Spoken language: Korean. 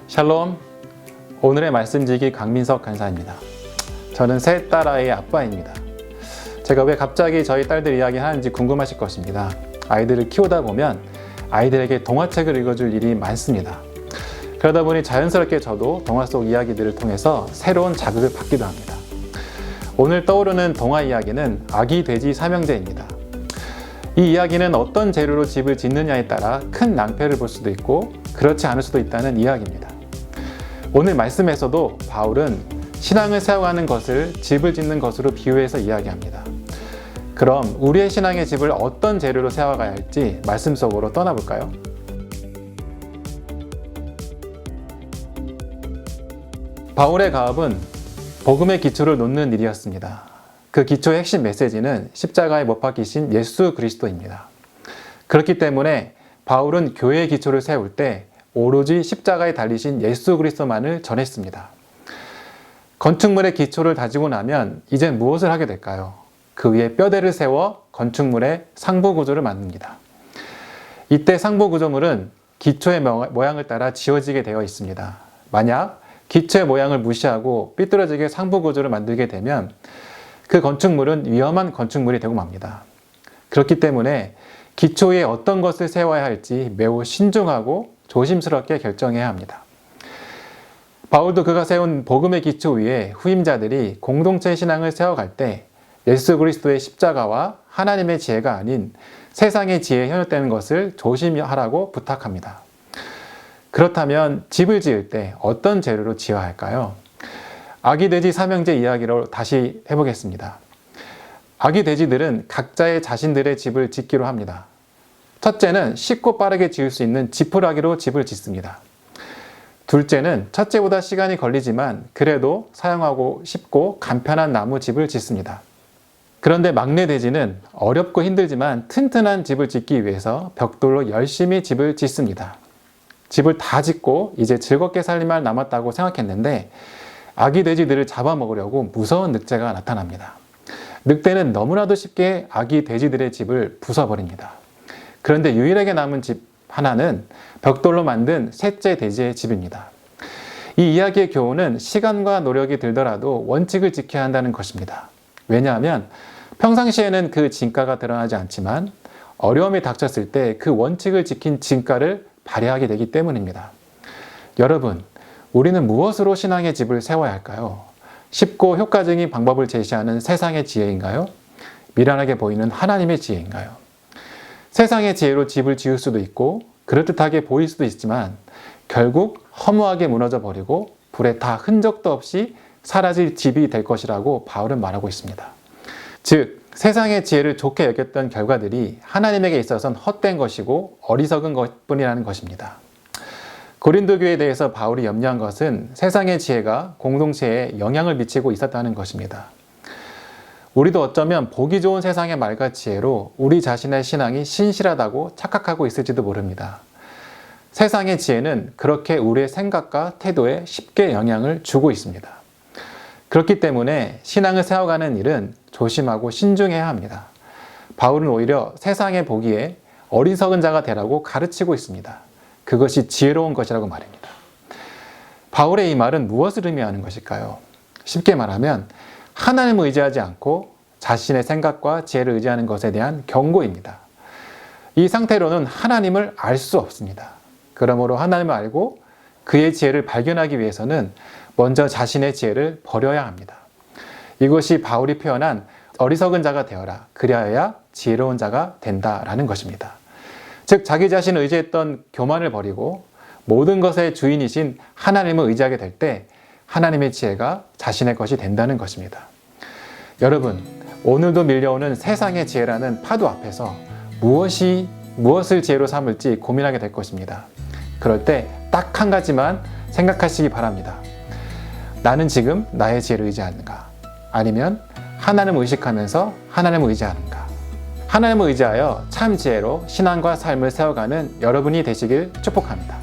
샬롬, 오늘의 말씀지기 강민석 간사입니다. 저는 세 딸아이의 아빠입니다. 제가 왜 갑자기 저희 딸들 이야기 하는지 궁금하실 것입니다. 아이들을 키우다 보면 아이들에게 동화책을 읽어줄 일이 많습니다. 그러다 보니 자연스럽게 저도 동화 속 이야기들을 통해서 새로운 자극을 받기도 합니다. 오늘 떠오르는 동화 이야기는 아기 돼지 삼형제입니다. 이 이야기는 어떤 재료로 집을 짓느냐에 따라 큰 낭패를 볼 수도 있고 그렇지 않을 수도 있다는 이야기입니다. 오늘 말씀에서도 바울은 신앙을 세워가는 것을 집을 짓는 것으로 비유해서 이야기합니다. 그럼 우리의 신앙의 집을 어떤 재료로 세워가야 할지 말씀 속으로 떠나볼까요? 바울의 가업은 복음의 기초를 놓는 일이었습니다. 그 기초의 핵심 메시지는 십자가에 못 박히신 예수 그리스도입니다. 그렇기 때문에 바울은 교회의 기초를 세울 때 오로지 십자가에 달리신 예수 그리스도만을 전했습니다. 건축물의 기초를 다지고 나면 이제 무엇을 하게 될까요? 그 위에 뼈대를 세워 건축물의 상부 구조를 만듭니다. 이때 상부 구조물은 기초의 모양을 따라 지어지게 되어 있습니다. 만약 기초의 모양을 무시하고 삐뚤어지게 상부 구조를 만들게 되면 그 건축물은 위험한 건축물이 되고 맙니다. 그렇기 때문에 기초 위에 어떤 것을 세워야 할지 매우 신중하고 조심스럽게 결정해야 합니다. 바울도 그가 세운 복음의 기초 위에 후임자들이 공동체 신앙을 세워갈 때 예수 그리스도의 십자가와 하나님의 지혜가 아닌 세상의 지혜에 현혹되는 것을 조심하라고 부탁합니다. 그렇다면 집을 지을 때 어떤 재료로 지어야 할까요? 아기 돼지 삼형제 이야기로 다시 해보겠습니다. 아기 돼지들은 각자의 자신들의 집을 짓기로 합니다. 첫째는 쉽고 빠르게 지을 수 있는 지푸라기로 집을 짓습니다. 둘째는 첫째보다 시간이 걸리지만 그래도 사용하고 쉽고 간편한 나무 집을 짓습니다. 그런데 막내 돼지는 어렵고 힘들지만 튼튼한 집을 짓기 위해서 벽돌로 열심히 집을 짓습니다. 집을 다 짓고 이제 즐겁게 살림만 남았다고 생각했는데 아기 돼지들을 잡아먹으려고 무서운 늑대가 나타납니다. 늑대는 너무나도 쉽게 아기 돼지들의 집을 부숴버립니다. 그런데 유일하게 남은 집 하나는 벽돌로 만든 셋째 돼지의 집입니다. 이 이야기의 교훈은 시간과 노력이 들더라도 원칙을 지켜야 한다는 것입니다. 왜냐하면 평상시에는 그 진가가 드러나지 않지만 어려움이 닥쳤을 때 그 원칙을 지킨 진가를 발휘하게 되기 때문입니다. 여러분, 우리는 무엇으로 신앙의 집을 세워야 할까요? 쉽고 효과적인 방법을 제시하는 세상의 지혜인가요? 미련하게 보이는 하나님의 지혜인가요? 세상의 지혜로 집을 지을 수도 있고 그럴듯하게 보일 수도 있지만 결국 허무하게 무너져 버리고 불에 다 흔적도 없이 사라질 집이 될 것이라고 바울은 말하고 있습니다. 즉, 세상의 지혜를 좋게 여겼던 결과들이 하나님에게 있어서는 헛된 것이고 어리석은 것뿐이라는 것입니다. 고린도 교회에 대해서 바울이 염려한 것은 세상의 지혜가 공동체에 영향을 미치고 있었다는 것입니다. 우리도 어쩌면 보기 좋은 세상의 말과 지혜로 우리 자신의 신앙이 신실하다고 착각하고 있을지도 모릅니다. 세상의 지혜는 그렇게 우리의 생각과 태도에 쉽게 영향을 주고 있습니다. 그렇기 때문에 신앙을 세워가는 일은 조심하고 신중해야 합니다. 바울은 오히려 세상에 보기에 어리석은 자가 되라고 가르치고 있습니다. 그것이 지혜로운 것이라고 말입니다. 바울의 이 말은 무엇을 의미하는 것일까요? 쉽게 말하면 하나님을 의지하지 않고 자신의 생각과 지혜를 의지하는 것에 대한 경고입니다. 이 상태로는 하나님을 알 수 없습니다. 그러므로 하나님을 알고 그의 지혜를 발견하기 위해서는 먼저 자신의 지혜를 버려야 합니다. 이것이 바울이 표현한 어리석은 자가 되어라. 그리하여야 지혜로운 자가 된다라는 것입니다. 즉, 자기 자신을 의지했던 교만을 버리고 모든 것의 주인이신 하나님을 의지하게 될 때 하나님의 지혜가 자신의 것이 된다는 것입니다. 여러분, 오늘도 밀려오는 세상의 지혜라는 파도 앞에서 무엇을 지혜로 삼을지 고민하게 될 것입니다. 그럴 때 딱 한 가지만 생각하시기 바랍니다. 나는 지금 나의 지혜를 의지하는가? 아니면 하나님을 의식하면서 하나님을 의지하는가? 하나님을 의지하여 참 지혜로 신앙과 삶을 세워가는 여러분이 되시길 축복합니다.